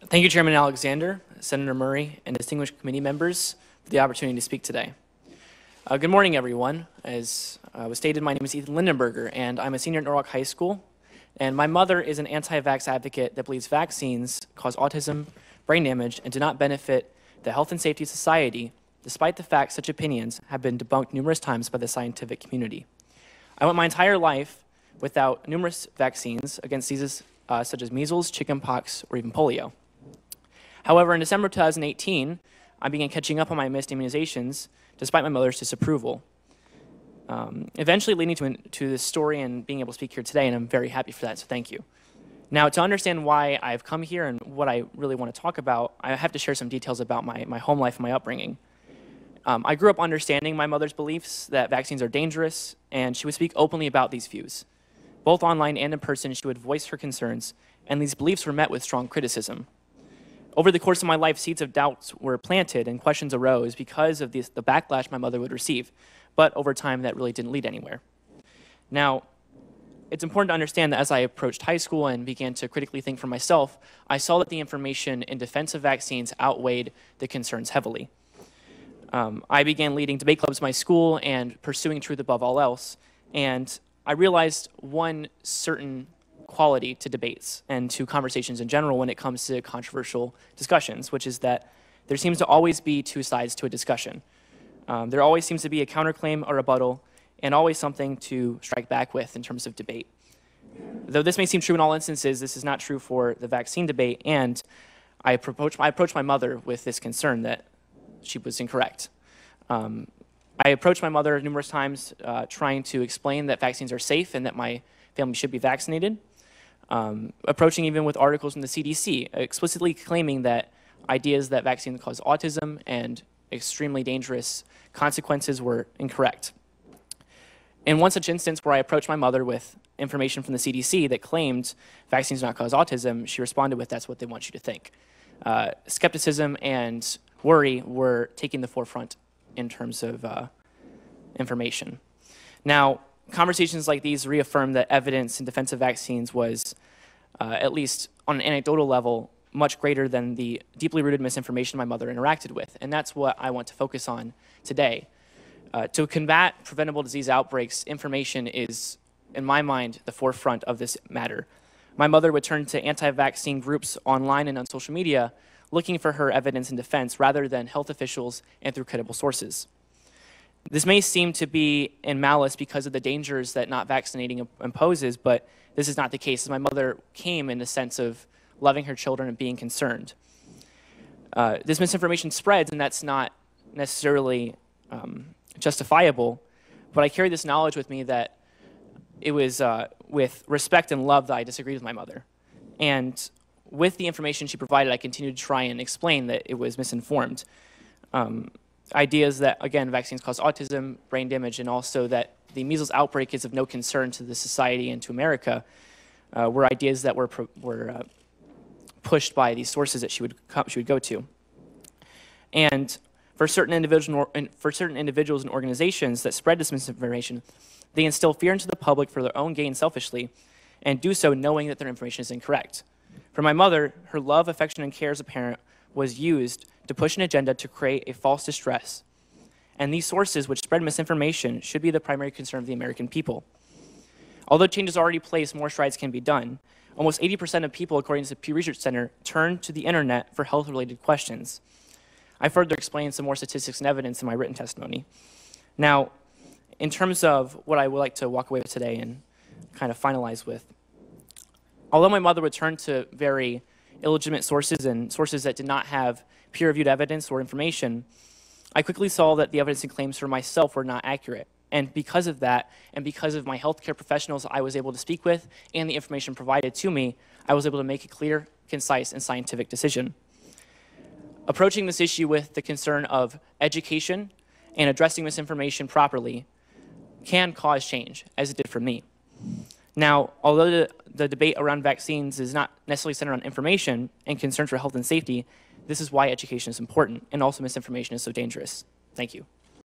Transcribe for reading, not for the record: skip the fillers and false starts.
Thank you, Chairman Alexander, Senator Murray, and distinguished committee members for the opportunity to speak today. Good morning, everyone. As was stated, my name is Ethan Lindenberger, and I'm a senior at Norwalk High School. And my mother is an anti-vax advocate that believes vaccines cause autism, brain damage, and do not benefit the health and safety of society, despite the fact such opinions have been debunked numerous times by the scientific community. I went my entire life without numerous vaccines against diseases such as measles, chickenpox, or even polio. However, in December 2018, I began catching up on my missed immunizations, despite my mother's disapproval, eventually leading to this story and being able to speak here today, and I'm very happy for that, so thank you. Now, to understand why I've come here and what I really want to talk about, I have to share some details about my home life and my upbringing. I grew up understanding my mother's beliefs that vaccines are dangerous, and she would speak openly about these views. Both online and in person, she would voice her concerns, and these beliefs were met with strong criticism. Over the course of my life, seeds of doubts were planted and questions arose because of the backlash my mother would receive, but over time that really didn't lead anywhere. Now, it's important to understand that as I approached high school and began to critically think for myself, I saw that the information in defense of vaccines outweighed the concerns heavily. I began leading debate clubs in my school and pursuing truth above all else, and I realized one certain quality to debates and to conversations in general when it comes to controversial discussions, which is that there seems to always be two sides to a discussion. There always seems to be a counterclaim or rebuttal, and always something to strike back with in terms of debate. Though this may seem true in all instances, this is not true for the vaccine debate, and I approached my mother with this concern that she was incorrect. I approached my mother numerous times trying to explain that vaccines are safe and that my family should be vaccinated, approaching even with articles from the CDC, explicitly claiming that ideas that vaccines cause autism and extremely dangerous consequences were incorrect. In one such instance where I approached my mother with information from the CDC that claimed vaccines do not cause autism, she responded with, "That's what they want you to think." Skepticism and worry were taking the forefront in terms of information. Now, conversations like these reaffirm that evidence in defense of vaccines was, at least on an anecdotal level, much greater than the deeply rooted misinformation my mother interacted with, and that's what I want to focus on today. To combat preventable disease outbreaks, information is, in my mind, the forefront of this matter. My mother would turn to anti-vaccine groups online and on social media looking for her evidence in defense rather than health officials and through credible sources. This may seem to be in malice because of the dangers that not vaccinating imposes, but this is not the case, as my mother came in the sense of loving her children and being concerned. This misinformation spreads, and that's not necessarily justifiable, but I carry this knowledge with me that it was with respect and love that I disagreed with my mother. And with the information she provided, I continued to try and explain that it was misinformed. Ideas that, again, vaccines cause autism, brain damage, and also that the measles outbreak is of no concern to the society and to America were ideas that were pushed by these sources that she would go to. And for certain individuals and organizations that spread this misinformation, they instill fear into the public for their own gain selfishly, and do so knowing that their information is incorrect. For my mother, her love, affection, and care as a parent was used to push an agenda to create a false distress. And these sources which spread misinformation should be the primary concern of the American people. Although change is already placed, more strides can be done. Almost 80% of people, according to the Pew Research Center, turn to the internet for health-related questions. I further explain some more statistics and evidence in my written testimony. Now, in terms of what I would like to walk away with today and kind of finalize with, although my mother would turn to very illegitimate sources and sources that did not have peer-reviewed evidence or information, I quickly saw that the evidence and claims for myself were not accurate. And because of that, and because of my healthcare professionals I was able to speak with and the information provided to me, I was able to make a clear, concise, and scientific decision. Approaching this issue with the concern of education and addressing misinformation properly can cause change, as it did for me. Now, although the debate around vaccines is not necessarily centered on information and concerns for health and safety, this is why education is important, and also misinformation is so dangerous. Thank you.